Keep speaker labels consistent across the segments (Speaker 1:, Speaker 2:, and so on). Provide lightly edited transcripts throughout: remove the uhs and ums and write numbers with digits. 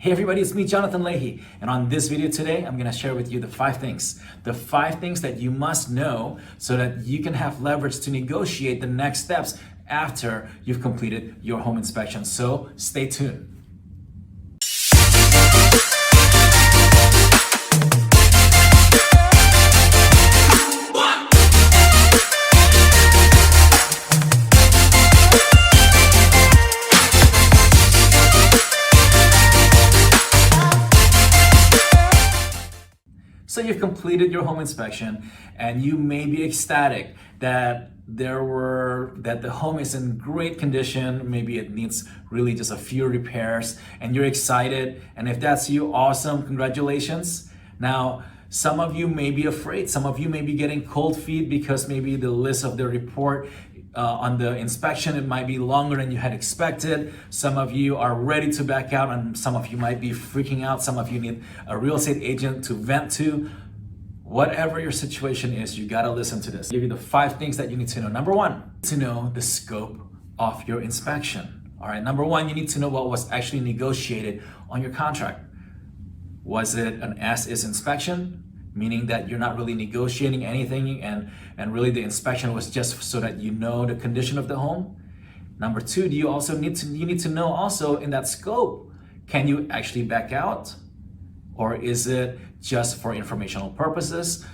Speaker 1: Hey everybody, it's me, Jonathan Lahey, and on this video today, I'm gonna share with you the five things that you must know so that you can have leverage to negotiate the next steps after you've completed your home inspection. So stay tuned. So you've completed your home inspection and you may be ecstatic that the home is in great condition. Maybe it needs really just a few repairs and you're excited. And if that's you, awesome, congratulations. Now, some of you may be afraid. Some of you may be getting cold feet because maybe the list of the report on the inspection, it might be longer than you had expected. Some of you are ready to back out and some of you might be freaking out. Some of you need a real estate agent to vent to. Whatever your situation is, you gotta listen to this. I'll give you the five things that you need to know. Number one, to know the scope of your inspection. All right, number one, you need to know what was actually negotiated on your contract. Was it an as-is inspection? Meaning that you're not really negotiating anything and really the inspection was just so that you know the condition of the home. Number two, you need to know also in that scope, can you actually back out? Or is it just for informational purposes?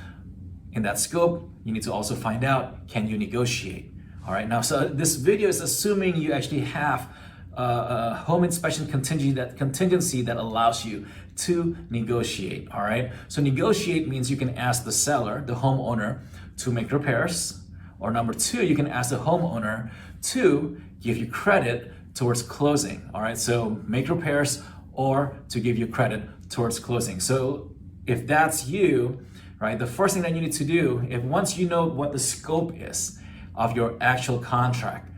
Speaker 1: In that scope, you need to also find out, can you negotiate? All right, now, so this video is assuming you actually have a home inspection contingency that allows you to negotiate, all right? So negotiate means you can ask the seller, the homeowner, to make repairs, or number two, you can ask the homeowner to give you credit towards closing, all right? So make repairs or to give you credit towards closing. So if that's you, right, the first thing that you need to do, once you know what the scope is of your actual contract,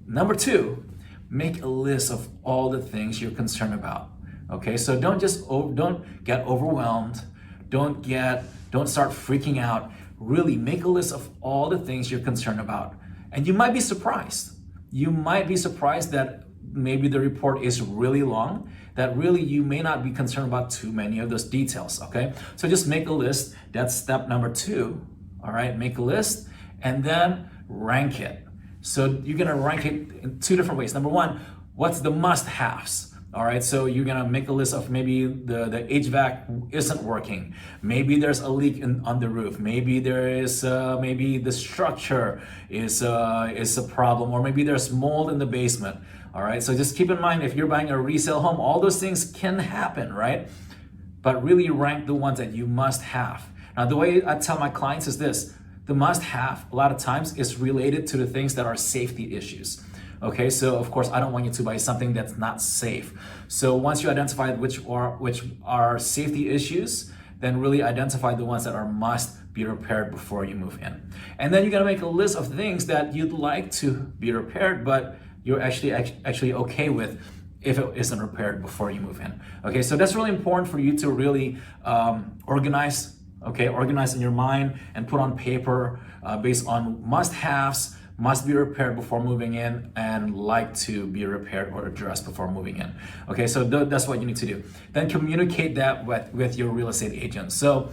Speaker 1: number two, make a list of all the things you're concerned about. Okay, so don't get overwhelmed. Don't start freaking out. Really make a list of all the things you're concerned about. And you might be surprised. You might be surprised that maybe the report is really long, that really you may not be concerned about too many of those details, okay? So just make a list. That's step number two, all right? Make a list and then rank it. So you're gonna rank it in two different ways. Number one, what's the must-haves? All right, so you're gonna make a list of maybe the HVAC isn't working. Maybe there's a leak on the roof. Maybe there is, maybe the structure is a problem, or maybe there's mold in the basement. All right, so just keep in mind, if you're buying a resale home, all those things can happen, right? But really rank the ones that you must have. Now, the way I tell my clients is this: the must have, a lot of times, is related to the things that are safety issues. Okay, so of course, I don't want you to buy something that's not safe. So once you identify which are safety issues, then really identify the ones that must be repaired before you move in. And then you're gonna make a list of things that you'd like to be repaired, but you're actually okay with if it isn't repaired before you move in. Okay, so that's really important for you to really organize in your mind and put on paper based on must-haves, must be repaired before moving in, and like to be repaired or addressed before moving in. Okay, so that's what you need to do. Then communicate that with your real estate agent. So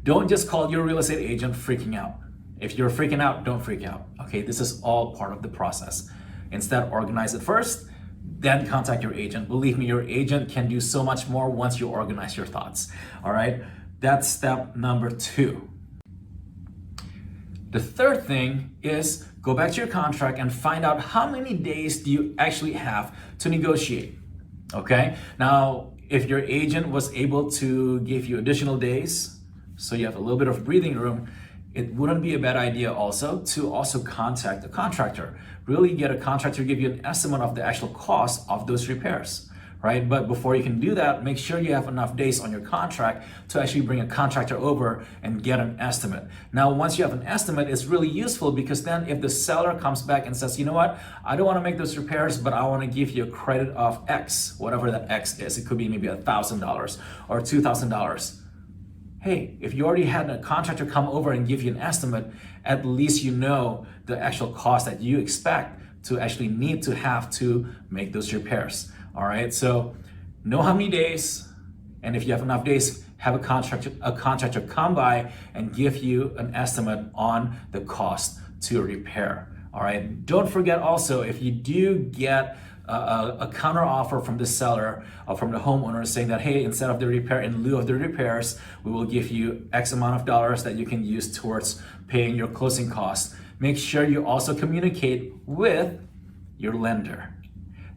Speaker 1: don't just call your real estate agent freaking out. If you're freaking out, don't freak out. Okay, this is all part of the process. Instead, organize it first, then contact your agent. Believe me, your agent can do so much more once you organize your thoughts. All right, that's step number two. The third thing is go back to your contract and find out how many days do you actually have to negotiate, okay? Now, if your agent was able to give you additional days, so you have a little bit of breathing room, it wouldn't be a bad idea also to contact a contractor. Really get a contractor to give you an estimate of the actual cost of those repairs, right? But before you can do that, make sure you have enough days on your contract to actually bring a contractor over and get an estimate. Now, once you have an estimate, it's really useful because then if the seller comes back and says, you know what, I don't want to make those repairs, but I want to give you a credit of X, whatever that X is. It could be maybe $1,000 or $2,000. Hey, if you already had a contractor come over and give you an estimate, at least you know the actual cost that you expect to actually need to have to make those repairs. All right, so know how many days, and if you have enough days, have a contractor come by and give you an estimate on the cost to repair. All right. Don't forget also, if you do get a counter offer from the seller or from the homeowner saying that, hey, instead of the repair, in lieu of the repairs, we will give you X amount of dollars that you can use towards paying your closing costs. Make sure you also communicate with your lender.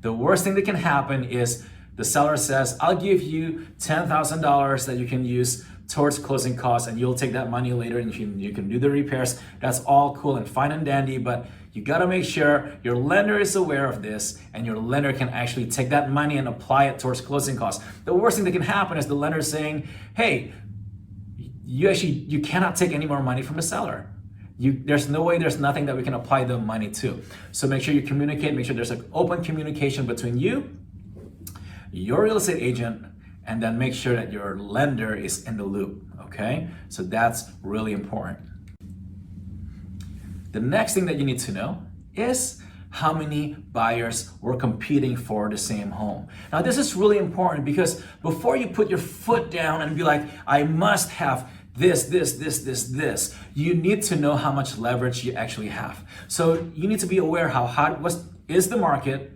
Speaker 1: The worst thing that can happen is the seller says, I'll give you $10,000 that you can use towards closing costs, and you'll take that money later and you can do the repairs. That's all cool and fine and dandy, but you gotta make sure your lender is aware of this and your lender can actually take that money and apply it towards closing costs. The worst thing that can happen is the lender saying, hey, you cannot take any more money from the seller. There's no way, there's nothing that we can apply the money to. So make sure you communicate, make sure there's an open communication between you, your real estate agent, and then make sure that your lender is in the loop, okay? So that's really important. The next thing that you need to know is how many buyers were competing for the same home. Now this is really important because before you put your foot down and be like, I must have this, you need to know how much leverage you actually have. So you need to be aware how hot is the market.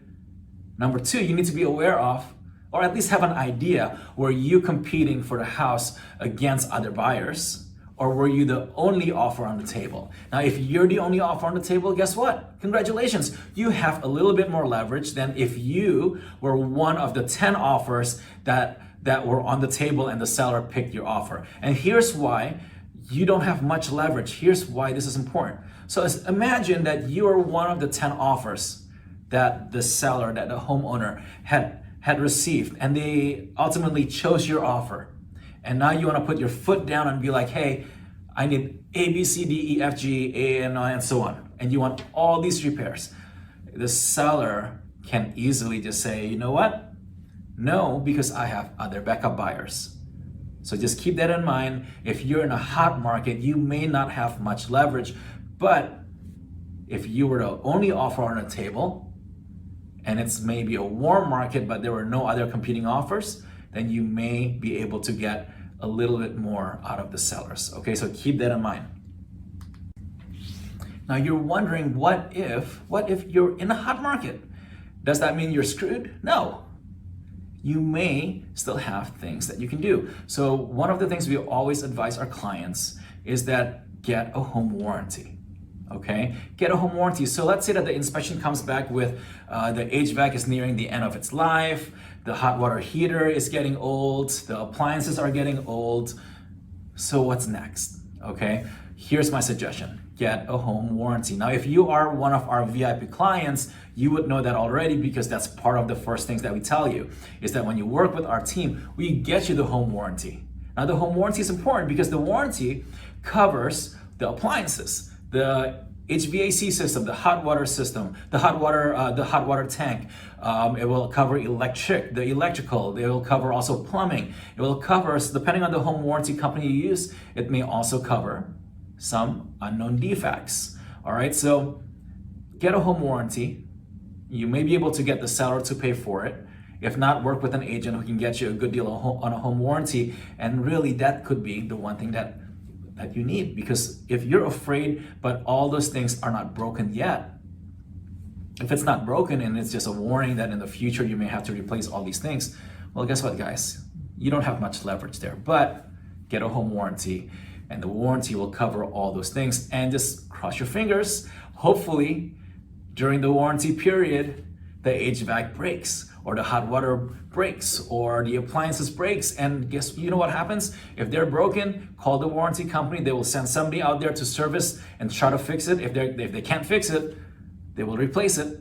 Speaker 1: Number two, you need to be aware of, or at least have an idea, were you competing for the house against other buyers? Or were you the only offer on the table? Now, if you're the only offer on the table, guess what? Congratulations. You have a little bit more leverage than if you were one of the 10 offers that were on the table and the seller picked your offer. And here's why you don't have much leverage. Here's why this is important. So imagine that you are one of the 10 offers that the seller, that the homeowner had received, and they ultimately chose your offer. And now you want to put your foot down and be like, hey, I need A, B, C, D, E, F, G, A, and so on. And you want all these repairs. The seller can easily just say, you know what? No, because I have other backup buyers. So just keep that in mind. If you're in a hot market, you may not have much leverage, but if you were the only offer on the table, and it's maybe a warm market, but there were no other competing offers, then you may be able to get a little bit more out of the sellers. Okay, so keep that in mind. Now you're wondering, what if you're in a hot market? Does that mean you're screwed? No. You may still have things that you can do. So one of the things we always advise our clients is that get a home warranty. Okay, get a home warranty. So let's say that the inspection comes back with the HVAC is nearing the end of its life, the hot water heater is getting old, the appliances are getting old. So what's next? Okay, here's my suggestion. Get a home warranty. Now, if you are one of our VIP clients, you would know that already, because that's part of the first things that we tell you, is that when you work with our team, we get you the home warranty. Now, the home warranty is important because the warranty covers the appliances, the HVAC system, the hot water system, the hot water tank. It will cover the electrical. It will cover also plumbing. It will cover, depending on the home warranty company you use, it may also cover some unknown defects. All right, so get a home warranty. You may be able to get the seller to pay for it. If not, work with an agent who can get you a good deal on a home warranty. And really, that could be the one thing that you need, because if you're afraid but all those things are not broken yet, if it's not broken and it's just a warning that in the future you may have to replace all these things, well, guess what, guys? You don't have much leverage there. But get a home warranty, and the warranty will cover all those things. And just cross your fingers. Hopefully, during the warranty period, the HVAC breaks, or the hot water breaks, or the appliances breaks, and you know what happens? If they're broken, call the warranty company. They will send somebody out there to service and try to fix it. If they can't fix it, they will replace it.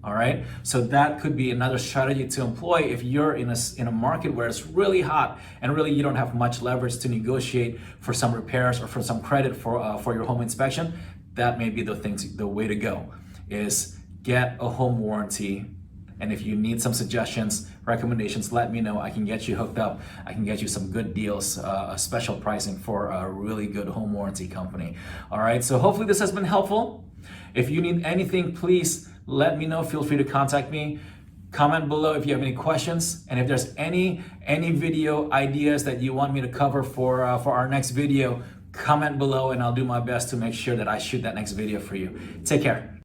Speaker 1: All right. So that could be another strategy to employ if you're in a market where it's really hot and really you don't have much leverage to negotiate for some repairs or for some credit for your home inspection. That may be the way to go, is get a home warranty. And if you need some suggestions, recommendations, let me know. I can get you hooked up. I can get you some good deals, special pricing for a really good home warranty company. All right, so hopefully this has been helpful. If you need anything, please let me know. Feel free to contact me. Comment below if you have any questions, and if there's any video ideas that you want me to cover for our next video, comment below and I'll do my best to make sure that I shoot that next video for you. Take care.